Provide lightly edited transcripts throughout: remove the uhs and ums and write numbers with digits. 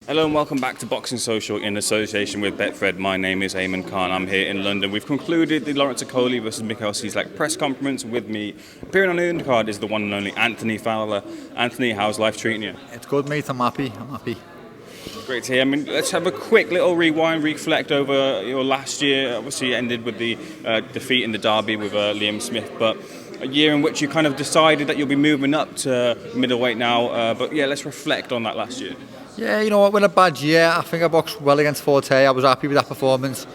Hello and welcome back to Boxing Social in association with Betfred. My name is Ayman Khan. I'm here in London. We've concluded the Lawrence Okolie versus Okolie-Cieslak press conference. With me, appearing on the undercard, is the one and only Anthony Fowler. Anthony, how's life treating you? It's good, mate. I'm happy. Great to hear. I mean, let's have a quick little rewind, reflect over your last year. Obviously, it ended with the defeat in the derby with Liam Smith, but a year in which you kind of decided that you'll be moving up to middleweight now. But yeah, let's reflect on that last year. Yeah, you know what? When a bad year, I think I boxed well against Forte. I was happy with that performance.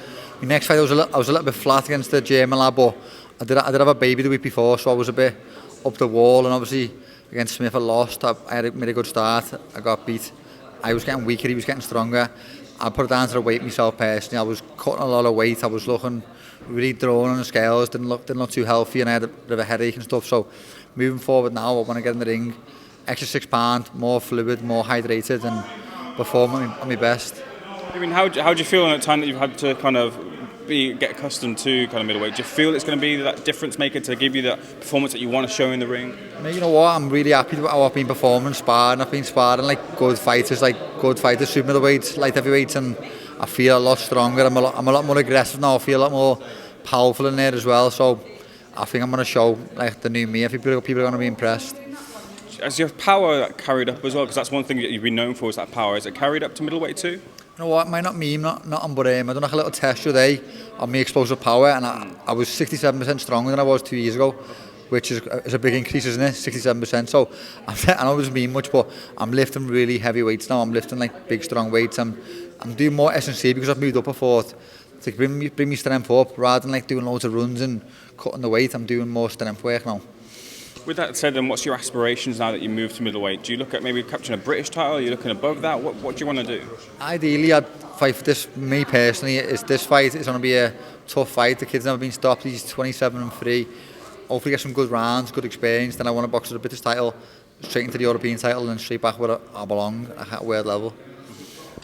My next fight, I was a little bit flat against the German lad, but I did have a baby the week before, so I was a bit up the wall. And obviously against Smith, I lost. I made a good start. I got beat. I was getting weaker. He was getting stronger. I put it down to the weight myself personally. I was cutting a lot of weight. I was looking really drawn on the scales. Didn't look too healthy, and I had a bit of a headache and stuff. So moving forward now, I want to get in the ring. Extra 6 pounds, more fluid, more hydrated, and perform at my best. I mean, how do you feel in the time that you've had to kind of get accustomed to kind of middleweight? Do you feel it's going to be that difference maker to give you that performance that you want to show in the ring? You know what? I'm really happy with how I've been performing, sparring. I've been sparring like good fighters, super middleweights, light heavyweights, and I feel a lot stronger. I'm a lot more aggressive now. I feel a lot more powerful in there as well. So I think I'm going to show like the new me. I think people are going to be impressed. Has your power carried up as well? Because that's one thing that you've been known for, is that power. Is it carried up to middleweight too? You know what? It might not mean nothing, but I done like a little test today on my explosive power, and I was 67% stronger than I was 2 years ago, which is a big increase, isn't it? 67%. So I know it doesn't mean much, but I'm lifting really heavy weights now. I'm lifting like big, strong weights. I'm doing more S&C because I've moved up a fourth to bring me strength up, rather than like doing loads of runs and cutting the weight. I'm doing more strength work now. With that said, then what's your aspirations now that you moved to middleweight? Do you look at maybe capturing a British title? Are you looking above that? What do you want to do? Ideally, I'd fight for this. Me personally, this fight is going to be a tough fight. The kid's never been stopped. He's 27-3. Hopefully get some good rounds, good experience. Then I want to box for the British title, straight into the European title, and straight back where I belong at world level.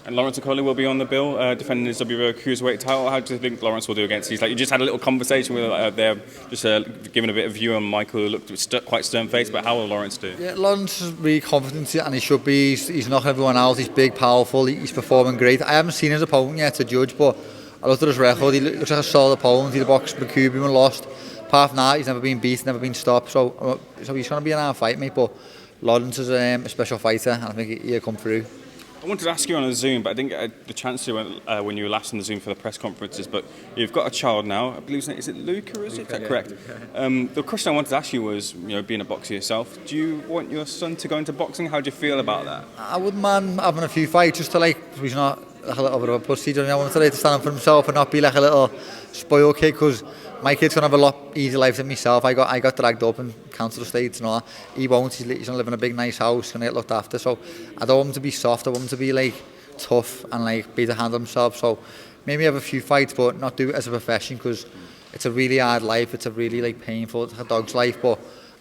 And Lawrence Okolie will be on the bill, defending his WBO cruiserweight title. How do you think Lawrence will do against these? Like, you just had a little conversation with there, just giving a bit of view on Michael, who looked quite stern-faced. But how will Lawrence do? Yeah, Lawrence is really confident, and he should be. He's knocking everyone out. He's big, powerful. He's performing great. I haven't seen his opponent yet to judge, but I looked at his record. He looks like a solid opponent. He's boxed McCubian and lost. Apart from that, he's never been beat, never been stopped. So he's going to be an hard fight, mate. But Lawrence is a special fighter, and I think he'll come through. I wanted to ask you on a Zoom, but I didn't get the chance to when you were last on the Zoom for the press conferences. But you've got a child now. I believe is it Luca? Is that correct? The question I wanted to ask you was, being a boxer yourself, do you want your son to go into boxing? How do you feel about that? I wouldn't mind having a few fights just to he's not like a little bit of a pussy. I want him to stand up for himself and not be like a little spoiled kid, because my kid's gonna have a lot easier life than myself. I got dragged up in council estates and all that. He won't. He's gonna live in a big nice house, gonna get looked after. So I don't want him to be soft. I want him to be like tough and like be able to handle himself. So maybe have a few fights, but not do it as a profession, because it's a really hard life. It's a really like painful. It's a dog's life, but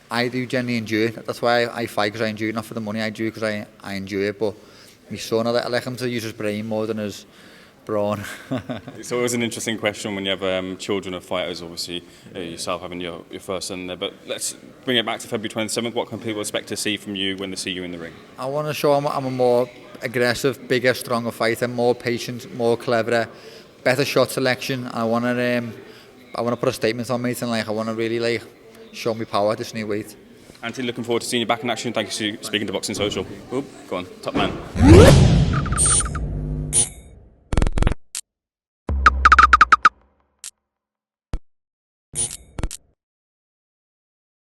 I do genuinely enjoy it. That's why I fight, because I enjoy it, not for the money. I do it because I enjoy it. But my son, I like him to use his brain more than his brawn. It's always an interesting question when you have children of fighters, obviously yourself having your first son there. But let's bring it back to February 27th. What can people expect to see from you when they see you in the ring? I want to show I'm a more aggressive, bigger, stronger fighter, more patient, more cleverer, better shot selection. I want to put a statement on, mate, and I want to really show me power at this new weight. Anthony, looking forward to seeing you back in action. Thank you for speaking to Boxing Social. Go on, top man.